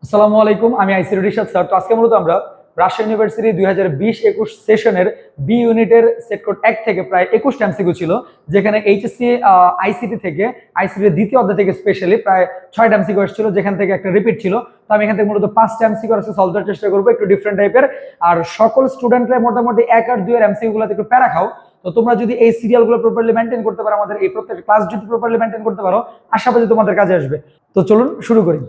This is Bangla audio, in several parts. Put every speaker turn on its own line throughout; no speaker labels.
আসসালামু আলাইকুম, আমি আইসিটি রিশাদ স্যার। তো আজকে মূলত আমরা রাজশাহী ইউনিভার্সিটি 2020-21 সেশনের বি ইউনিটের সেট কোড 1 থেকে প্রায় 21টা এমসিকিউ ছিল, যেখানে এইচএসসি আইসিটি থেকে আইসিটির দ্বিতীয় অধ্যায় থেকে স্পেশালি প্রায় 6টা এমসিকিউ ছিল, যেখান থেকে একটা রিপিট ছিল। তো আমি এখান থেকে মূলত 5টা এমসিকিউ আছে সলভ করার চেষ্টা করবো, একটু ডিফারেন্ট টাইপের। আর সকল স্টুডেন্টরা মোটামুটি 1 আর 2 এর এমসিকিউ গুলোতে একটু প্যারা খাও। তো তোমরা যদি এই সিরিয়ালগুলো প্রপারলি মেনটেন করতে পারো, আমাদের এই প্রত্যেকটা ক্লাস যদি প্রপারলি মেনটেন করতে পারো, আশাবাদী তোমাদের কাজে আসবে। তো চলুন শুরু করি।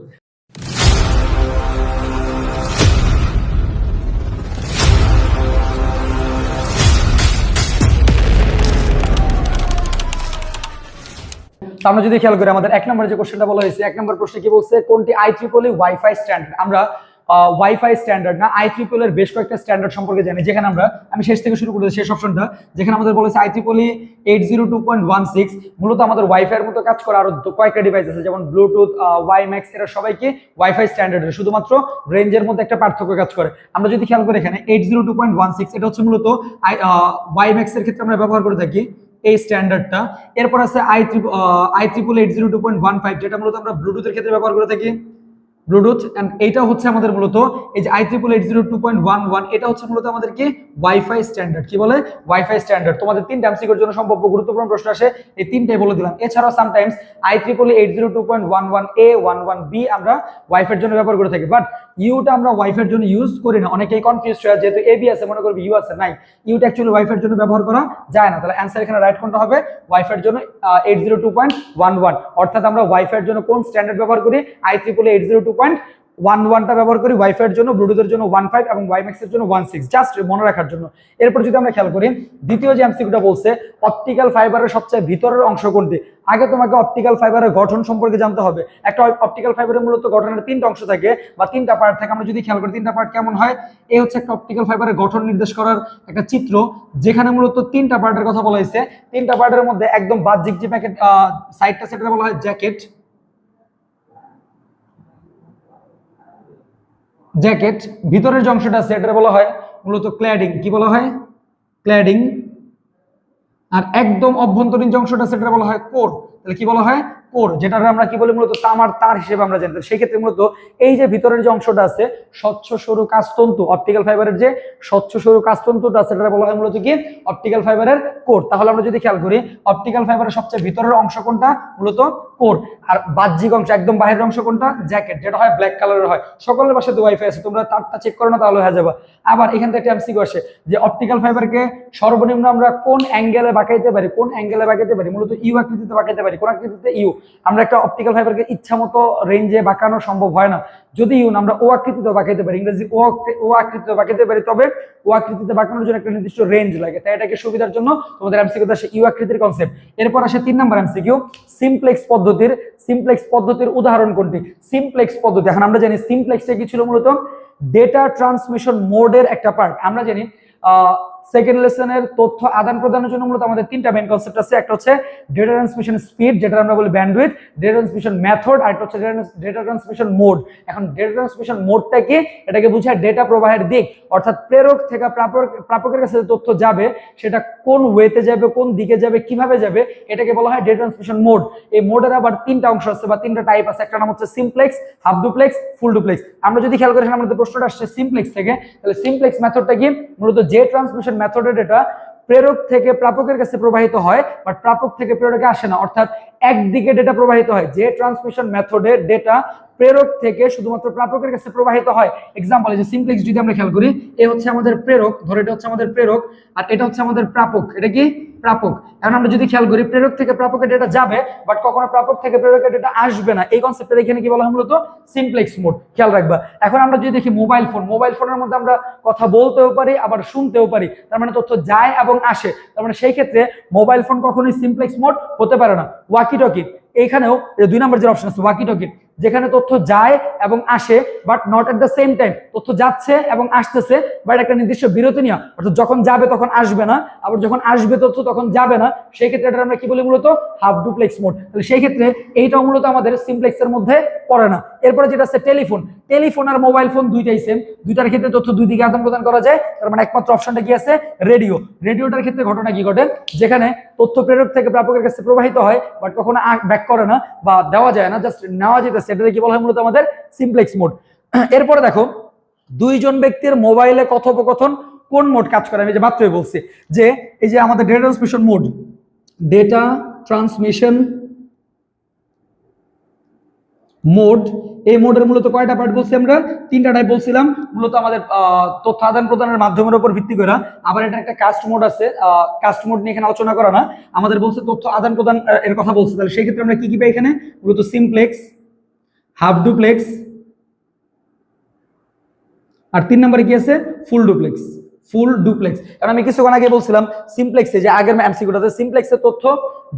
আমরা যদি খেয়াল করি, আমাদের 1 নম্বরে যে কোশ্চেনটা বলা হয়েছে, 1 নম্বর প্রশ্নে কি বলছে, কোনটি আইট্রিপলি ওয়াইফাই স্ট্যান্ডার্ড। আমরা ওয়াইফাই স্ট্যান্ডার্ড না, আইট্রিপল এর বেশ কয়েকটা স্ট্যান্ডার্ড সম্পর্কে জানি, যেখানে আমি শেষ থেকে শুরু করেছি, শেষ অপশনটা যেখানে আমাদের বলেছে আইট্রিপলি 802.16 মূলত আমাদের ওয়াইফাই এর মতো কাজ করে আরো কয়েকটা ডিভাইস আছে, যেমন ব্লুটুথ, ওয়াইম্যাক্স, এরা সবাইকে ওয়াইফাই স্ট্যান্ডার্ডের, শুধুমাত্র রেঞ্জের মধ্যে একটা পার্থক্য কাজ করে। আমরা যদি খেয়াল করি এখানে 802.16 এটা হচ্ছে মূলত ওয়াইম্যাক্স এর ক্ষেত্রে আমরা ব্যবহার করে থাকি এই স্ট্যান্ডার্ডটা। এরপর আছে আই ট্রিপল 802.15 যেটা মূলত আমরা ব্লুটুথের ক্ষেত্রে ব্যবহার করে থাকি, ব্লুটুথ। এন্ড এইটা হচ্ছে আমাদের মূলত এই যে আই ট্রিপল 802.11 এটা হচ্ছে মূলত আমাদের কি ওয়াইফাই স্ট্যান্ডার্ড। কি বলে? Wifi standard. তোমাদের 3টা এমসিকিউর জন্য সম্ভাব্য গুরুত্বপূর্ণ প্রশ্ন আসে, এই 3টাই বলে দিলাম। এছাড়াও sometimes I triple 802.11a 11b আমরা ওয়াইফাই এর জন্য ব্যবহার করে থাকি, বাট ইউটা আমরা ওয়াইফাই এর জন্য ইউজ করি না। অনেকেই কনফিউজ হয়, যেহেতু এবি আছে মনে করবে ইউ আছে, নাই, ইউটা অ্যাকচুয়ালি ওয়াইফাই এর জন্য ব্যবহার করা যায় না। তাহলে অ্যানসার এখানে রাইট কোনটা হবে? ওয়াইফাই এর জন্য 802.11, অর্থাৎ আমরা ওয়াইফাই এর জন্য কোন স্ট্যান্ডার্ড ব্যবহার করি? আই ট্রিপল 802.11টা ব্যবহার করি ওয়াইফাই এর জন্য, ব্লুটুথের জন্য 15 এবং ওয়াইম্যাক্স এর জন্য 16, জাস্ট মনে রাখার জন্য। এরপর যদি আমরা খেয়াল করি, দ্বিতীয় যে এমসিকিউটা বলছে অপটিক্যাল ফাইবারের সবচেয়ে ভিতরের অংশ কোনটি। আগে তোমাকে অপটিক্যাল ফাইবারের গঠন সম্পর্কে জানতে হবে। একটা অপটিক্যাল ফাইবারের মূলত গঠনের 3টা অংশ থাকে বা 3টা পার্ট থাকে। আমরা যদি খেয়াল করি 3টা পার্ট কেমন হয়, এই হচ্ছে একটা অপটিক্যাল ফাইবারের গঠন নির্দেশ করার একটা চিত্র, যেখানে মূলত 3টা পার্টের কথা বলা হয়েছে। 3টা পার্টের মধ্যে একদম বাহ্যিক যে প্যাকেট সাইডটা, সেটা বলা হয় জ্যাকেট। জ্যাকেট ভিতরের যে অংশটা আছে এটা বলা হয় মূলত ক্ল্যাডিং। কি বলা হয়? ক্ল্যাডিং। আর একদম অভ্যন্তরীণ যে অংশটা সেটা বলা হয় কোর। তাহলে কি বলা হয়? কোর, যেটা আমরা কি বলি মূলত তামার তার হিসেবে আমরা জানি। সেই ক্ষেত্রে মূলত এই যে ভিতরের যে অংশটা আছে স্বচ্ছ সরু কাঁচতন্তু, অপটিক্যাল ফাইবারের যে স্বচ্ছ সরু কাঁচতন্তুটা আছে সেটা বলা হয় মূলত কি অপটিক্যাল ফাইবারের কোর। তাহলে আমরা যদি খেয়াল করি অপটিক্যাল ফাইবারের সবচেয়ে ভিতরের অংশ কোনটা? মূলত কোর। আর বাহ্যিক অংশ একদম বাইরের অংশ কোনটা? জ্যাকেট, যেটা হয় ব্ল্যাক কালারের হয়। সকলের বাসাতে ওয়াইফাই আছে, তোমরা তারটা চেক করো না তাহলে হয়ে যাবে। আবার এখান থেকে একটা এমসিকিউ আসে যে অপটিক্যাল ফাইবারকে সর্বনিম্ন আমরা কোন অ্যাঙ্গেলে বাঁকাইতে পারি? কোন অ্যাঙ্গেলে বাঁকাইতে পারি? মূলত ইউ আকৃতিতে বাঁকাইতে পারি। কোন আকৃতিতে? ইউ। আমরা একটা অপটিক্যাল ফাইবারকে ইচ্ছা মতো রেঞ্জে বাঁকানো সম্ভব হয় না। যদি ইউ আমরা ও আকৃতিতে বাঁকাইতে পারি, ইংরেজি ও আকৃতিতে বাঁকাইতে পারি, তবে ও আকৃতিতে বাঁকানোর জন্য একটা নির্দিষ্ট রেঞ্জ লাগে। তাই এটাকে সুবিধার জন্য তোমাদের এমসিকিউতে আসে ইউ আকৃতির কনসেপ্ট। এরপর আসে 3 নম্বর এমসিকিউ, সিমপ্লেক্স পদ্ধতির উদাহরণ কোনটি? সিমপ্লেক্স পদ্ধতি, এখন আমরা জানি সিমপ্লেক্সটা কি ছিল? মূলত ডেটা ট্রান্সমিশন মোডের একটা পার্ট। আমরা জানি সেকেন্ড লেসনের তথ্য আদান প্রদানের জন্য মূলত আমাদের 3টা মেইন কনসেপ্ট আছে। একটা হচ্ছে ডেটা ট্রান্সমিশন স্পিড, যেটা আমরা বলি ব্যান্ডউইথ, ডেটা ট্রান্সমিশন মেথড, আর একটা হচ্ছে ডেটা ট্রান্সমিশন মোড। এখন ডেটা ট্রান্সমিশন মোডটা কি? এটাকে বোঝায় ডেটা প্রবাহের দিক, অর্থাৎ প্রেরক থেকে প্রাপকের কাছে তথ্য যাবে সেটা কোন ওয়েতে যাবে, কোন দিকে যাবে, কিভাবে যাবে, এটাকে বলা হয় ডেটা ট্রান্সমিশন মোড। এই মোডের আবার 3টা অংশ আছে বা 3টা টাইপ আছে। একটা নাম হচ্ছে simplex, half duplex, full duplex. আমরা যদি খেয়াল করি আমাদের প্রশ্নটা আসছে সিমপ্লেক্স থেকে, তাহলে সিমপ্লেক্স মেথডটা কি? মূলত যে ট্রান্সমিশন মেথডের ডেটা প্রেরক থেকে প্রাপকের কাছে প্রবাহিত হয়, বাট প্রাপক থেকে প্রেরকে আসে না, অর্থাৎ একদিকে ডেটা প্রবাহিত হয়। যে ট্রান্সমিশন মেথডের ডেটা প্রেরক থেকে শুধুমাত্র প্রাপকের কাছে প্রবাহিত হয়। এক্সাম্পল, এই যে সিমপ্লেক্স যদি আমরা খেয়াল করি, এ হচ্ছে আমাদের প্রেরক, ধরো এটা হচ্ছে আমাদের প্রেরক, আর এটা হচ্ছে আমাদের প্রাপক। এটা কি? প্রাপক। এখন আমরা যদি খেয়াল করি প্রেরক থেকে প্রাপকের ডেটা যাবে, বাট কখনো প্রাপক থেকে প্রেরকের ডেটা আসবে না। এই কনসেপ্টটা এখানে কি বলা হয়? মূলত সিমপ্লেক্স মোড। খেয়াল রাখবা। এখন আমরা যদি দেখি মোবাইল ফোনের মধ্যে আমরা কথা বলতেও পারি আবার শুনতেও পারি, তার মানে তথ্য যায় এবং আসে। তার মানে সেই ক্ষেত্রে মোবাইল ফোন কখনোই সিমপ্লেক্স মোড হতে পারে না। ওয়াকি টকি, এইখানেও 2 নম্বর যে অপশন আছে ওয়াকি টকি, যেখানে তথ্য যায় এবং আসে but not at the same time. তথ্য যাচ্ছে এবং আসতেছে বাট একটা নির্দিষ্ট বিরতি নিয়ে, অর্থাৎ যখন যাবে তখন আসবে না, আবার যখন আসবে তথ্য তখন যাবে না। সেই ক্ষেত্রে এটা আমরা কি বলি? মূলত হাফ ডুপ্লেক্স মোড। তাহলে সেই ক্ষেত্রে এইটাও মূলত আমাদের সিমপ্লেক্সের মধ্যে পড়ে না। এরপরে যেটা আছে টেলিফোন আর মোবাইল ফোন দুইটাই সেম, দুইটার ক্ষেত্রে তথ্য দুই দিকে আদান প্রদান করা যায়। তার মানে একমাত্র অপশনটা কি আছে? রেডিওটার ক্ষেত্রে ঘটনা কি ঘটে? যেখানে তথ্য প্রেরক থেকে প্রাপকের কাছে প্রবাহিত হয় বাট কখনো ব্যাক করে না বা দেওয়া যায় না, জাস্ট নেওয়া যেতেছে, এটাকে কি বলা হয়? মূলত আমাদের সিমপ্লেক্স মোড। এরপরে দেখো দুইজন ব্যক্তির মোবাইলে কথোপকথন কোন মোড কাজ করে, আমি যে মাত্রই বলছি যে এই যে আমাদের data transmission mode, data transmission mode, এই মোডের মূলত কয়টা পার্ট বলছি আমরা, তিনটা টাইপ বলছিলাম মূলত আমাদের তথ্য আদান প্রদানের মাধ্যমের উপর ভিত্তি করে। আবার এটা একটা কাস্ট মোড আছে, কাস্ট মোড নিয়ে এখানে আলোচনা করা না, আমাদের বলছে তথ্য আদান প্রদান এর কথা বলছে। তাহলে সেই ক্ষেত্রে আমরা কি কি পাই এখানে, মূলত সিমপ্লেক্স, হাফ ডুপ্লেক্স, আর 3 নম্বরে কি আছে, ফুল ডুপ্লেক্স। ফুল ডুপ্লেক্স, কারণ আমি কিছুক্ষণ আগে বলছিলাম সিমপ্লেক্সে, যে আগের এমসিকিউটাতে সিমপ্লেক্সে তথ্য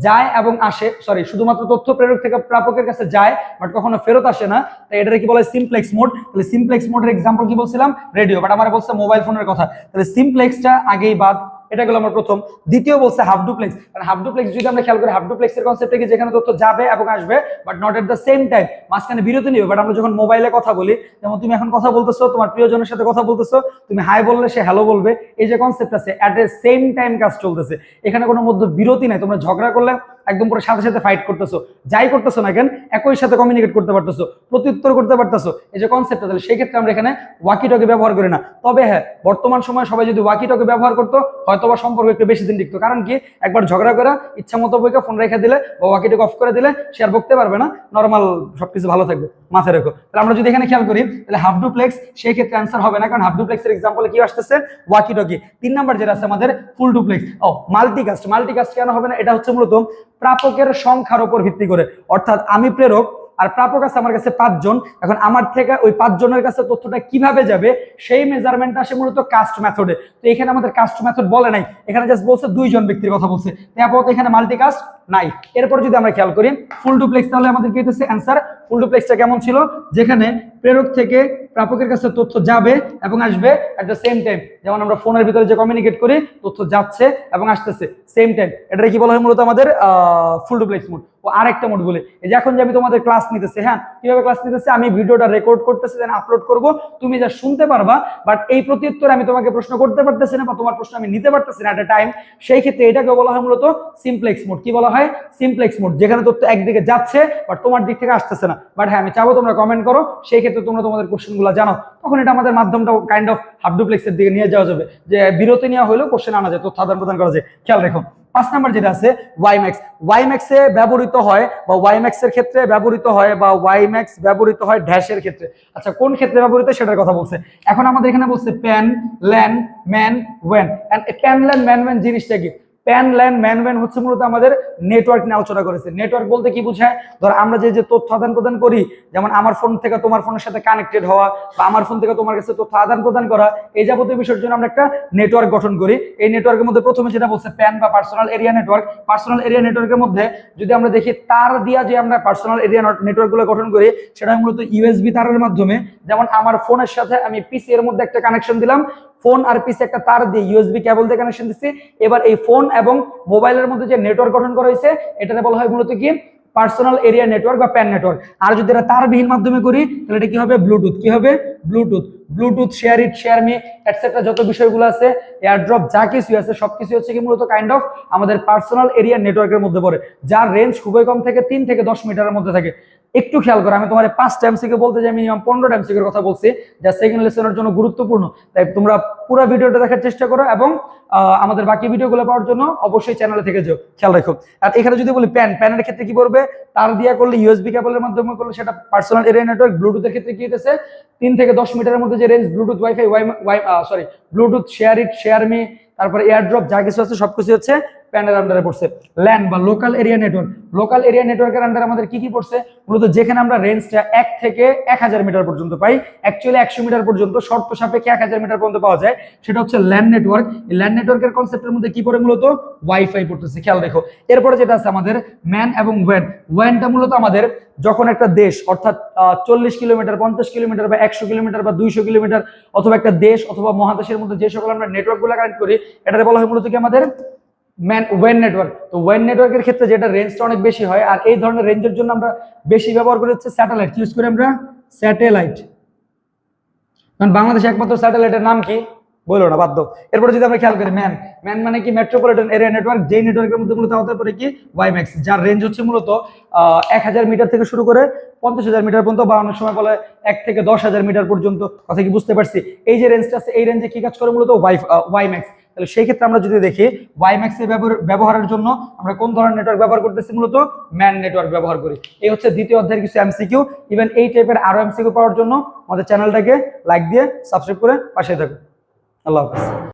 যায় এবং আসে, সরি শুধুমাত্র তথ্য প্রেরক থেকে প্রাপকের কাছে যায় বাট কখনো ফেরত আসে না, তাই এটাকে কি বলে সিমপ্লেক্স মোড। তাহলে সিমপ্লেক্স মোডের এক্সাম্পল কি বলছিলাম, রেডিও, বাট আমার বলছে মোবাইল ফোনের কথা, তাহলে সিমপ্লেক্সটা আগেই বাদ, এটা গেল আমার প্রথম। দ্বিতীয় বলছে হাফ ডুপ্লেক্স, কারণ হাফ ডুপ্লেক্স যদি আমরা খেয়াল করি, হাফ ডুপ্লেক্সের কনসেপ্টে কি, যেখানে তথ্য যাবে এবং আসবে but not at the same time, মাঝখানে বিরতি নিবে। বাট আমরা যখন মোবাইলে কথা বলি, যেমন তুমি এখন কথা বলতেছো, তোমার প্রিয়জনের সাথে কথা বলতেছো, তুমি হাই বললে সে হ্যালো বলবে, এই যে কনসেপ্ট আছে, এট দ্য সেম টাইম কাজ চলতেছে, এখানে কোনো মধ্যে বিরতি নাই। তোমরা ঝগড়া করলে একদম পুরো সাথে সাথে ফাইট করতেছো, যাই করতেছো না কেন একই সাথে কমিউনিকেট করতে পারতেছো, প্রত্যুত্তর করতে পারতেছো, এই যে কনসেপ্টটা। তাহলে সেই ক্ষেত্রে আমরা এখানে ওয়াকি টকি ব্যবহার করি না। তবে হ্যাঁ, বর্তমান সময়ে সবাই যদি ওয়াকি টকি ব্যবহার করতো, হয়তোবা সম্পর্ক একটু বেশি দিন টিকতো। কারণ কি, একবার ঝগড়া করে ইচ্ছা মতো বইকে ফোন রেখে দিলে বা ওয়াকি টকি অফ করে দিলে সে আর বকতে পারবে না, নর্মাল সবকিছু ভালো থাকবে, মাথায় রেখো। তাহলে আমরা যদি এখানে খেয়াল করি, তাহলে হাফ ডুপ্লেক্স সেই ক্ষেত্রে অ্যান্সার হবে না, কারণ হাফ ডুপ্লেক্সের এক্সাম্পলে কি আসতেছে, ওয়াকি টকি। 3 নাম্বার যেটা আছে আমাদের ফুল ডুপ্লেক্স। ও মাল্টিকাস্ট, মাল্টিকাস্ট কেন হবে না, এটা হচ্ছে মূলত প্রাপকের সংখ্যার উপর ভিত্তি করে, অর্থাৎ আমি প্রেরক আর প্রাপক আছে আমার কাছে 5 জন, এখন আমার থেকে ওই 5 জনের কাছে তথ্যটা কিভাবে যাবে সেই মেজারমেন্টটা আসে মূলত কাস্ট মেথডে। তো এখানে আমাদের কাস্ট মেথড বলে নাই, এখানে জাস্ট বলছে 2 জন ব্যক্তির কথা বলছে, তারপর এখানে মাল্টিকাস্ট নাই। এরপর যদি আমরা খেয়াল করি ফুল ডুপ্লেক্স, তাহলে আমাদের কি হইতেছে অ্যান্সার, ফুল ডুপ্লেক্সটা কেমন ছিল, যেখানে প্রেরক থেকে প্রাপকের কাছে তথ্য যাবে এবং আসবে এট দ্য সেম টাইম, যেমন আমরা ফোনের ভিতরে যে কমিউনিকেট করি, তথ্য যাচ্ছে এবং আসতেছে সেম টাইম, এটা কি বলা হয় মূলত আমাদের ফুল ডুপ্লেক্স মোড। ও আরেকটা মোড বলে, এই যে এখন যে আমি তোমাদের ক্লাস নিতেছি, হ্যাঁ কিভাবে ক্লাস নিতেছি, আমি ভিডিওটা রেকর্ড করতেছি দেন আপলোড করব, তুমি যা শুনতে পারবা, বাট এই প্রত্যুত্তরে আমি তোমাকে প্রশ্ন করতে পারতেছি না বা তোমার প্রশ্ন আমি নিতে পারতেছি না এট এ টাইম, সেই ক্ষেত্রে এটাকে বলা হয় মূলত সিমপ্লেক্স মোড। কি বলা হয়, সিমপ্লেক্স মোড, যেখানে তথ্য একদিকে যাচ্ছে বাট তোমার দিক থেকে আসতেছে না, বাট হ্যাঁ আমি চাবো তোমরা কমেন্ট করো, সেই ক্ষেত্রে তোমরা তোমাদের কোশ্চেনগুলো জানো, তখন এটা আমাদের মাধ্যমটা কাইন্ড অফ হাফ ডুপ্লেক্সের দিকে নিয়ে যাওয়া যাবে, যে বিরতি নেওয়া হলেও কোশ্চেন আনা যায়, তথ্য আদান প্রদান করা যায়। খেয়াল রেখো 5 নাম্বার যেটা আছে ওয়াইম্যাক্স, ওয়াইম্যাক্সে ব্যবহৃত হয় বা ওয়াইম্যাক্স এর ক্ষেত্রে ব্যবহৃত হয় বা ওয়াইম্যাক্স ব্যবহৃত হয় ড্যাশের ক্ষেত্রে। আচ্ছা কোন ক্ষেত্রে ব্যবহৃত সেটার কথা বলছে। এখন আমাদের এখানে বলছে প্যান, ল্যান, ম্যান, ওয়েন। এন্ড প্যান, ল্যান, ম্যান, ওয়েন জিনিসটা কি, প্যান, ল্যান, ম্যান, ওয়েন হচ্ছে মূলত আমাদের নেটওয়ার্ক নিয়ে আলোচনা করেছে। নেটওয়ার্ক বলতে কি বোঝায়, ধর আমরা যে তথ্য আদান প্রদান করি, যেমন আমার ফোন থেকে তোমার ফোনের সাথে কানেক্টেড হওয়া বা আমার ফোন থেকে তোমার কাছে তথ্য আদান প্রদান করা, এই যাবতীয় বিষয়ের জন্য আমরা একটা নেটওয়ার্ক গঠন করি। এই নেটওয়ার্কের মধ্যে প্রথমে যেটা বলছে প্যান বা personal area network, personal area নেটওয়ার্কের মধ্যে যদি আমরা দেখি তার দিয়া যে আমরা পার্সোনাল এরিয়া নেটওয়ার্ক গুলো গঠন করি, সেটা মূলত ইউএসবি তারের মাধ্যমে। যেমন আমার ফোনের সাথে আমি পিসি এর মধ্যে একটা কানেকশন দিলাম, ফোন আর পিসি একটা তার দিয়ে ইউএসবি কেবল দিয়ে কানেকশন দিচ্ছি, এবার এই ফোন এবং মোবাইলের মধ্যে যে নেটওয়ার্ক গঠন করা হয়েছে এটাকে বলা হয় মূলত কি পার্সোনাল এরিয়া নেটওয়ার্ক বা প্যান নেটওয়ার্ক। আর যদি এটা তারবিহীন মাধ্যমে করি তাহলে এটা কি হবে, ব্লুটুথ। কি হবে, Bluetooth. Bluetooth, share it, share me, etcetera যত বিষয়গুলো আছে, এয়ারড্রপ যা কিছু আছে সবকিছু হচ্ছে কি মূলত কাইন্ড অফ আমাদের পার্সোনাল এরিয়া নেটওয়ার্কের মধ্যে পড়ে, যার রেঞ্জ খুবই কম থেকে 3 থেকে 10 মিটারের মধ্যে থাকে। একটু খেয়াল করো, আমি তোমার 5টা এমসিকে বলতে যাই, মিনিমাম 15টা এমসিকের কথা বলছি, যা সেকেন্ড লেসনের জন্য গুরুত্বপূর্ণ। তাই তোমরা পুরো ভিডিওটা দেখার চেষ্টা করো এবং আমাদের বাকি ভিডিওগুলো পাওয়ার জন্য অবশ্যই চ্যানেলে থেকে যাও, খেয়াল রাখো। আর এখানে যদি বলি প্যান, প্যানের ক্ষেত্রে কি করবে, তার দিয়া করলে ইউএসবি কেবলের মাধ্যমে করলে সেটা পার্সোনাল এরিয়া নেটওয়ার্ক। ব্লুটুথের ক্ষেত্রে কি হতেছে, 3 থেকে 10 মিটারের মধ্যে যে range, Bluetooth, wifi, Bluetooth, share it, share me, তারপরে এয়ারড্রপ যা কিছু আছে সবকিছু হচ্ছে প্যানের আন্ডারে পড়ছে। ল্যান বা local area network, local area নেটওয়ার্কের আন্ডারে আমাদের কি কি পড়ছে, মূলত যেখানে আমরা রেঞ্জটা 1 থেকে 1000 মিটার পর্যন্ত পাই, অ্যাকচুয়ালি 100 মিটার পর্যন্ত, শর্ত সাপেক্ষে 1000 মিটার পর্যন্ত পাওয়া যায়, সেটা হচ্ছে ল্যান নেটওয়ার্ক। এই ল্যান নেটওয়ার্কের কনসেপ্টের মধ্যে কি পড়ে, মূলত ওয়াইফাই পড়তেছে, খেয়াল রেখো। এরপরে যেটা আছে আমাদের ম্যান এবং ওয়েন। ওয়েনটা মূলত আমাদের যখন একটা দেশ, অর্থাৎ 40 কিলোমিটার, 50 কিলোমিটার বা 100 কিলোমিটার বা 200 কিলোমিটার, অথবা একটা দেশ অথবা মহাদেশের মধ্যে যে সকল আমরা নেটওয়ার্ক গুলো কানেক্ট করি, এটাতে বলা হয় মূলত কি আমাদের ওয়েন নেটওয়ার্ক। তো ওয়েন নেটওয়ার্কের ক্ষেত্রে যেটা রেঞ্জটা অনেক বেশি হয়, আর এই ধরনের রেঞ্জের জন্য আমরা বেশি ব্যবহার করি হচ্ছে স্যাটেলাইট, ইউজ করি আমরা স্যাটেলাইট। কারণ বাংলাদেশে একমাত্র স্যাটেলাইটের নাম কি, বললো না, বাদ দাও। এরপরে যদি আমরা খেয়াল করি ম্যান, ম্যান মানে কি মেট্রোপলিটন এরিয়া নেটওয়ার্ক, যেই নেটওয়ার্কের মধ্যে মূলত হতে পারে কি ওয়াইম্যাক্স, যার রেঞ্জ হচ্ছে মূলত 1000 মিটার থেকে শুরু করে 50,000 মিটার পর্যন্ত, বা অনেক সময় বলে 1 থেকে 10,000 মিটার পর্যন্ত। কথা কি বুঝতে পারছি? এই যে রেঞ্জটা আছে, এই রেঞ্জে কি কাজ করে মূলত ওয়াইম্যাক্স। তাহলে সেই ক্ষেত্রে আমরা যদি দেখি ওয়াইম্যাক্স এর ব্যবহারের জন্য আমরা কোন ধরনের নেটওয়ার্ক ব্যবহার করতেছি, মূলত ম্যান নেটওয়ার্ক ব্যবহার করি। এই হচ্ছে দ্বিতীয় অধ্যায়ের কিছু এমসিকিউ। ইভেন এই টাইপের আরো এমসিকিউ পাওয়ার জন্য আমাদের চ্যানেলটাকে লাইক দিয়ে সাবস্ক্রাইব করে পাশে থাকুন। আল্লাহ হাফেজ।